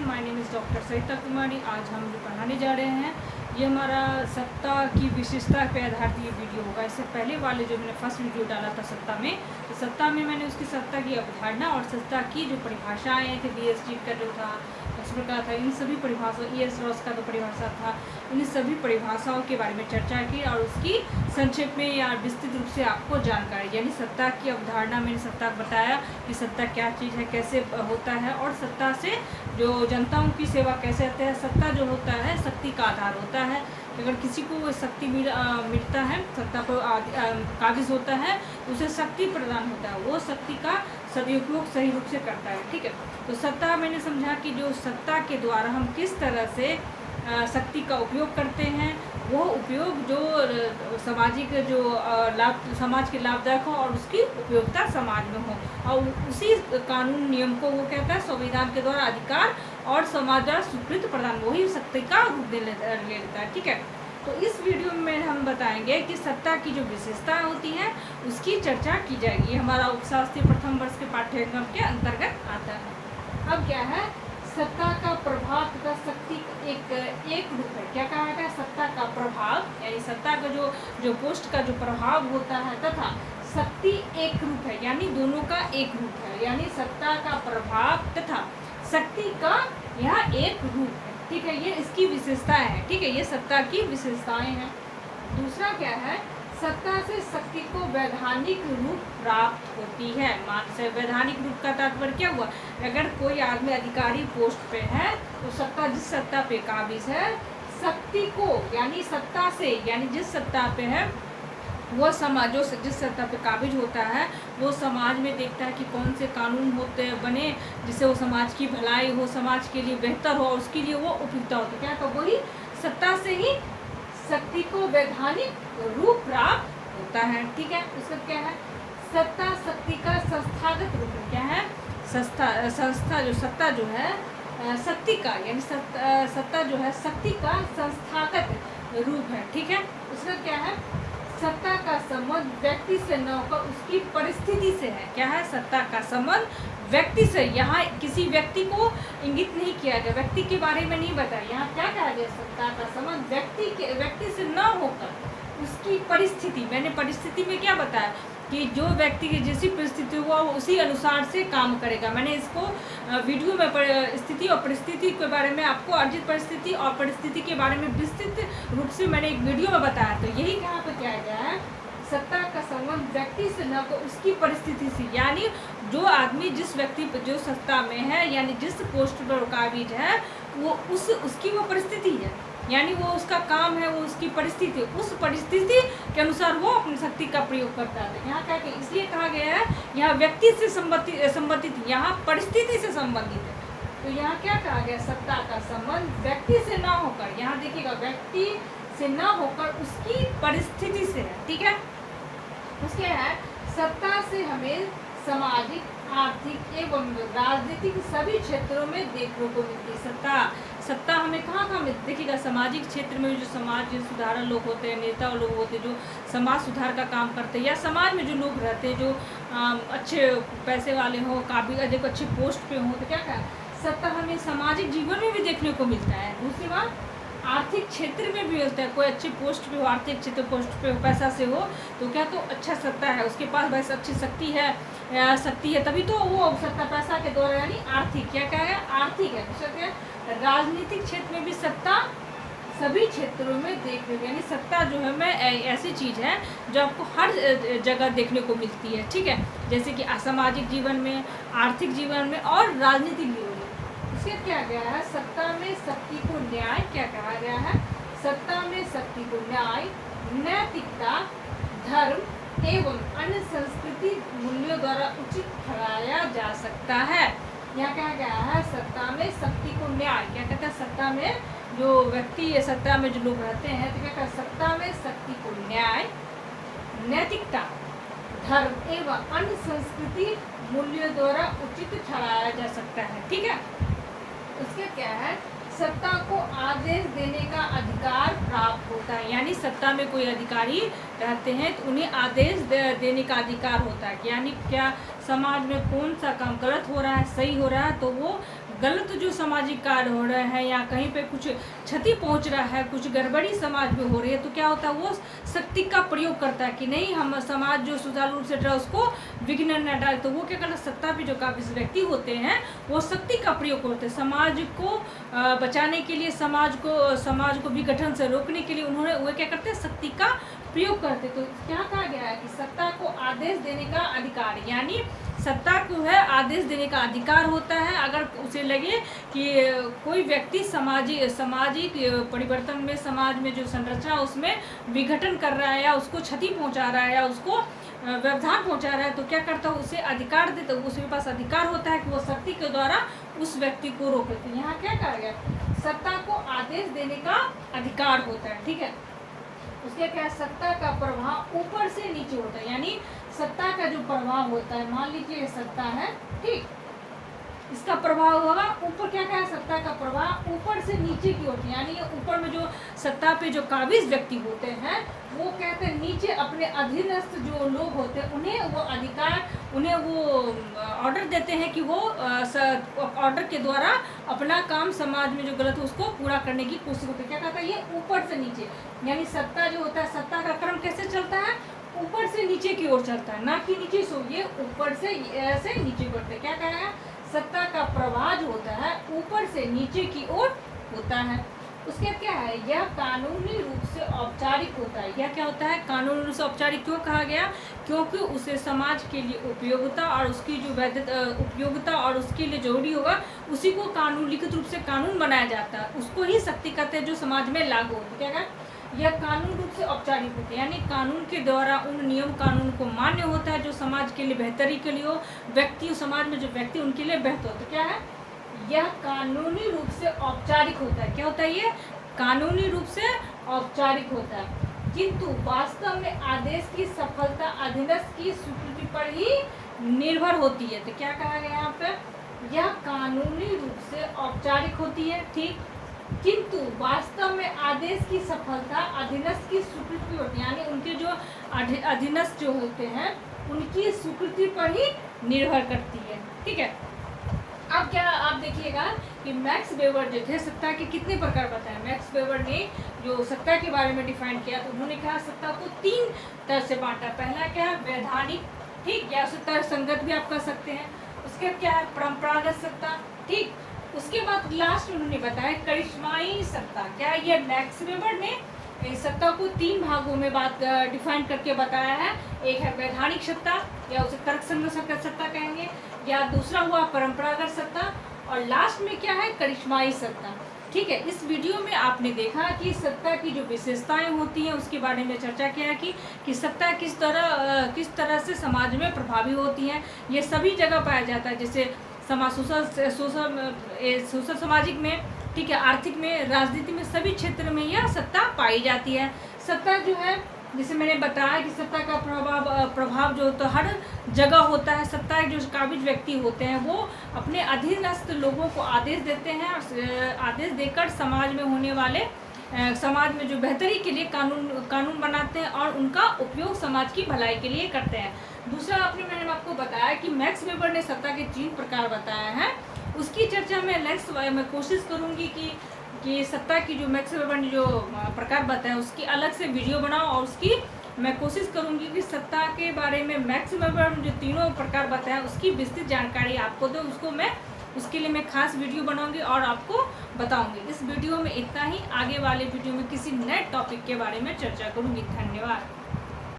My name is doctor Sarita Kumari. आज हम जो पढ़ाने जा रहे हैं ये हमारा सत्ता की विशेषता पे आधारित ये वीडियो होगा। इससे पहले वाले जो मैंने फर्स्ट वीडियो डाला था सत्ता में, तो सत्ता में मैंने उसकी सत्ता की अवधारणा और सत्ता की जो परिभाषाएँ थे, BSG का जो था इस प्रकार था, इन सभी परिभाषा ES रॉस का जो परिभाषा था, इन सभी परिभाषाओं के बारे में चर्चा की और उसकी संक्षेप में या विस्तृत रूप से आपको जानकारी, यानी सत्ता की अवधारणा मैंने सत्ता बताया कि सत्ता क्या चीज़ है, कैसे होता है और सत्ता से जो जनताओं की सेवा कैसे होता है। सत्ता जो होता है शक्ति का आधार होता है। अगर किसी को वो शक्ति मिलता है, सत्ता पर काबिज होता है, उसे शक्ति प्रदान होता है, वो शक्ति का सदुपयोग सही रूप से करता है। ठीक है, तो सत्ता मैंने समझा कि जो सत्ता के द्वारा हम किस तरह से शक्ति का उपयोग करते हैं, वो उपयोग जो सामाजिक जो लाभ समाज के लाभदायक हो और उसकी उपयोगिता समाज में हो, और उसी कानून नियम को वो कहता है संविधान के द्वारा अधिकार और समाज द्वारा स्वीकृत प्रदान, वही शक्ति का रूप ले लेता है। ठीक है, तो इस वीडियो में हम बताएंगे कि सत्ता की जो विशेषताएं होती हैं उसकी चर्चा की जाएगी। ये हमारा उपशास्त्रीय प्रथम वर्ष के पाठ्यक्रम के अंतर्गत आता है। अब क्या है, सत्ता का प्रभाव तथा शक्ति एक रूप है। क्या कहा गया, सत्ता का प्रभाव यानी सत्ता का जो पोस्ट का जो प्रभाव होता है तथा शक्ति एक रूप है, यानी दोनों का एक रूप है, यानी सत्ता का प्रभाव तथा शक्ति का यह एक रूप है। ठीक है, ये इसकी विशेषताएं हैं। ठीक है, ये सत्ता की विशेषताएं हैं। दूसरा क्या है, सत्ता से शक्ति को वैधानिक रूप प्राप्त होती है। मान से वैधानिक रूप का तात्पर्य क्या हुआ, अगर कोई आदमी अधिकारी पोस्ट पे है तो सत्ता जिस सत्ता पे काबिज है, शक्ति को यानी सत्ता से यानी जिस सत्ता पे है वो समाज जो जिस सत्ता पे काबिज होता है वो समाज में देखता है कि कौन से कानून होते बने जिससे वो समाज की भलाई हो, समाज के लिए बेहतर हो, उसके लिए वो उपयुक्ता होती है। क्या तो वही सत्ता से ही शक्ति को वैधानिक रूप प्राप्त होता है। ठीक है, उसका क्या है, सत्ता शक्ति का संस्थागत रूप है। क्या है, संस्था जो सत्ता जो है शक्ति का यानी सत्ता जो है शक्ति का संस्थागत रूप है। ठीक है, उसका क्या है, सत्ता का संबंध व्यक्ति से न होकर उसकी परिस्थिति से है। क्या है, सत्ता का संबंध व्यक्ति से, यहाँ किसी व्यक्ति को इंगित नहीं किया गया, व्यक्ति के बारे में नहीं बताया। यहाँ क्या कहा गया, सत्ता का संबंध व्यक्ति से न होकर उसकी परिस्थिति। मैंने परिस्थिति में क्या बताया कि जो व्यक्ति की जैसी परिस्थिति हुआ वो उसी अनुसार से काम करेगा। मैंने इसको वीडियो में स्थिति और परिस्थिति के बारे में आपको अर्जित परिस्थिति और परिस्थिति के बारे में विस्तृत रूप से मैंने एक वीडियो में बताया। तो यही कहाँ पर किया गया है, सत्ता का संबंध व्यक्ति से न को उसकी परिस्थिति से, यानी जो आदमी जिस व्यक्ति जो सत्ता में है यानी जिस पोस्ट पर काबिज है वो उसकी वो परिस्थिति है, यानी वो उसका काम है, वो उसकी परिस्थिति, उस परिस्थिति के अनुसार वो अपनी शक्ति का प्रयोग करता है। यहाँ क्या इसलिए कहा गया है, यहाँ व्यक्ति से संबंधित, यहाँ परिस्थिति से संबंधित है। तो यहाँ क्या कहा गया, सत्ता का संबंध व्यक्ति से ना होकर, यहाँ देखिएगा व्यक्ति से ना होकर उसकी परिस्थिति से है। ठीक है, उसके है सत्ता से हमें सामाजिक, आर्थिक एवं राजनीतिक सभी क्षेत्रों में देखने को मिलती है। सत्ता हमें कहाँ मिलती, देखिएगा सामाजिक क्षेत्र में जो समाज सुधारक लोग होते हैं, नेता लोग होते हैं जो समाज सुधार का काम करते हैं, या समाज में जो लोग रहते हैं जो अच्छे पैसे वाले हो, काबिल अधिक अच्छे पोस्ट पे हो, तो क्या कहा, सत्ता हमें सामाजिक जीवन में भी देखने को मिलता है। दूसरी बात, आर्थिक क्षेत्र में भी मिलता है, कोई अच्छे पोस्ट पे हो, आर्थिक क्षेत्र पोस्ट पे हो, पैसा से हो तो क्या तो अच्छा सत्ता है, उसके पास वैसे अच्छी शक्ति है तभी तो वो सत्ता पैसा के द्वारा यानी आर्थिक, क्या है, आर्थिक है। दूसरा राजनीतिक क्षेत्र में भी सत्ता सभी क्षेत्रों में देखने को, यानी सत्ता जो है मैं ऐसी चीज़ है जो आपको हर जगह देखने को मिलती है। ठीक है, जैसे कि असामाजिक जीवन में, आर्थिक जीवन में और राजनीतिक जीवन में। इसके क्या गया है, सत्ता में शक्ति को न्याय, क्या कहा गया है, सत्ता में शक्ति को न्याय, नैतिकता, धर्म एवं अन्य संस्कृति मूल्यों द्वारा उचित ठहराया जा सकता है। यहाँ क्या गया है, सत्ता में शक्ति को न्याय, क्या कहते हैं, सत्ता में जो व्यक्ति या सत्ता में जो लोग रहते हैं तो क्या कहते हैं, सत्ता में शक्ति को न्याय, नैतिकता, धर्म एवं अन्य संस्कृति मूल्यों द्वारा उचित ठहराया जा सकता है। ठीक है, उसके क्या है, सत्ता को आदेश देने का अधिकार प्राप्त होता है, यानी सत्ता में कोई अधिकारी रहते हैं तो उन्हें आदेश देने का अधिकार होता है। यानी क्या समाज में कौन सा काम गलत हो रहा है, सही हो रहा है, तो वो गलत जो सामाजिक कार्य हो रहे हैं या कहीं पे कुछ क्षति पहुंच रहा है, कुछ गड़बड़ी समाज में हो रही है, तो क्या होता है वो शक्ति का प्रयोग करता है कि नहीं हम समाज जो सुचारू रूप से चल रहा है उसको विघ्न न डाले। तो वो क्या करता है, सत्ता पे जो काबिज व्यक्ति होते हैं वो शक्ति का प्रयोग करते हैं समाज को बचाने के लिए, समाज को विघटन से रोकने के लिए उन्होंने वो क्या करते हैं, शक्ति का प्रयोग करते। तो क्या कहा गया है कि सत्ता को आदेश देने का अधिकार, यानी सत्ता को है आदेश देने का अधिकार होता है। अगर उसे लगे कि कोई व्यक्ति सामाजिक परिवर्तन में, समाज में जो संरचना उसमें विघटन कर रहा है या उसको क्षति पहुंचा रहा है या उसको व्यवधान पहुंचा रहा है, तो क्या करता है उसे अधिकार देता है, उसके पास अधिकार होता है कि वो शक्ति के द्वारा उस व्यक्ति को रोके। तो यहाँ क्या कहा गया, सत्ता को आदेश देने का अधिकार होता है। ठीक है, उसके क्या, सत्ता का प्रभाव ऊपर से नीचे होता है, यानी सत्ता का जो प्रभाव होता है, मान लीजिए सत्ता है, ठीक, इसका प्रभाव होगा ऊपर। क्या है, सत्ता का प्रभाव ऊपर से नीचे की ओर, यानी ये ऊपर में जो सत्ता पे जो काबिज व्यक्ति होते हैं वो कहते हैं नीचे अपने अधीनस्थ जो लोग होते हैं उन्हें वो अधिकार, उन्हें वो ऑर्डर देते हैं कि वो ऑर्डर के द्वारा अपना काम समाज में जो गलत है उसको पूरा करने की कोशिश करते हैं। क्या कहता है, ये ऊपर से नीचे, यानी सत्ता जो होता है, सत्ता का क्रम कैसे चलता है, ऊपर से नीचे की ओर चलता है, ना कि नीचे से, ये ऊपर से ऐसे नीचे की ओर। क्या कहेगा, सत्ता का प्रवाह जो होता है ऊपर से नीचे की ओर होता है। उसके क्या है, यह कानूनी रूप से औपचारिक होता है। यह क्या होता है, कानूनी रूप से औपचारिक क्यों कहा गया, क्योंकि उसे समाज के लिए उपयोगिता और उसकी जो उपयोगिता और उसके लिए जरूरी होगा उसी को कानून, लिखित रूप से कानून बनाया जाता है, उसको ही शक्ति कहते हैं जो समाज में लागू होती है। क्या, यह कानून रूप से औपचारिक होते हैं, यानी कानून के द्वारा उन नियम कानून को मान्य होता है जो समाज के लिए बेहतरी के लिए हो, व्यक्ति, समाज में जो व्यक्ति उनके लिए बेहतर होता है। क्या है, यह कानूनी रूप से औपचारिक होता है। क्या होता है, ये कानूनी रूप से औपचारिक होता है, किंतु वास्तव में आदेश की सफलता अधीनस्थ की स्वीकृति पर ही निर्भर होती है। तो क्या कहा गया यहाँ पे, यह कानूनी रूप से औपचारिक होती है, ठीक, किंतु वास्तव में आदेश की सफलता अधीनस्थ की स्वीकृति होती है, यानी उनके जो अधीनस्थ जो होते हैं उनकी स्वीकृति पर ही निर्भर करती है। ठीक है, अब क्या आप देखिएगा कि मैक्स वेबर जो थे सत्ता के कितने प्रकार बताए। मैक्स वेबर ने जो सत्ता के बारे में डिफाइन किया तो उन्होंने कहा सत्ता को 3 तरह से बांटा। पहला क्या है, वैधानिक, ठीक, या उसे तर्कसंगत भी आप कह सकते हैं। उसके क्या है, परंपरागत सत्ता, ठीक। उसके बाद लास्ट में उन्होंने बताया करिश्माई सत्ता। क्या ये मैक्स वेबर ने इस सत्ता को 3 भागों में बात डिफाइन करके बताया है। एक है वैधानिक सत्ता या उसे तर्कसंगत सत्ता कहेंगे, या दूसरा हुआ परंपरागत सत्ता, और लास्ट में क्या है, करिश्माई सत्ता। ठीक है, इस वीडियो में आपने देखा कि सत्ता की जो विशेषताएं होती हैं उसके बारे में चर्चा किया कि सत्ता किस तरह से समाज में प्रभावी होती है। ये सभी जगह पाया जाता है, जैसे सोशल सामाजिक में, ठीक है, आर्थिक में, राजनीति में, सभी क्षेत्र में यह सत्ता पाई जाती है। सत्ता जो है, जैसे मैंने बताया कि सत्ता का प्रभाव जो तो हर जगह होता है। सत्ता के जो काबिज व्यक्ति होते हैं वो अपने अधीनस्थ लोगों को आदेश देते हैं और आदेश देकर समाज में होने वाले समाज में जो बेहतरी के लिए कानून बनाते हैं और उनका उपयोग समाज की भलाई के लिए करते हैं। दूसरा मैंने आपको बताया कि मैक्स वेबर ने सत्ता के 3 प्रकार बताए हैं, उसकी चर्चा मैं कोशिश करूंगी कि सत्ता की जो मैक्स वेबर ने जो प्रकार बताया उसकी अलग से वीडियो बनाओ, और उसकी मैं कोशिश करूंगी कि सत्ता के बारे में मैक्स वेबर जो 3 प्रकार बताया उसकी विस्तृत जानकारी आपको दो। उसके लिए मैं खास वीडियो बनाऊंगी और आपको बताऊंगी। इस वीडियो में इतना ही, आगे वाले वीडियो में किसी नए टॉपिक के बारे में चर्चा करूंगी। धन्यवाद।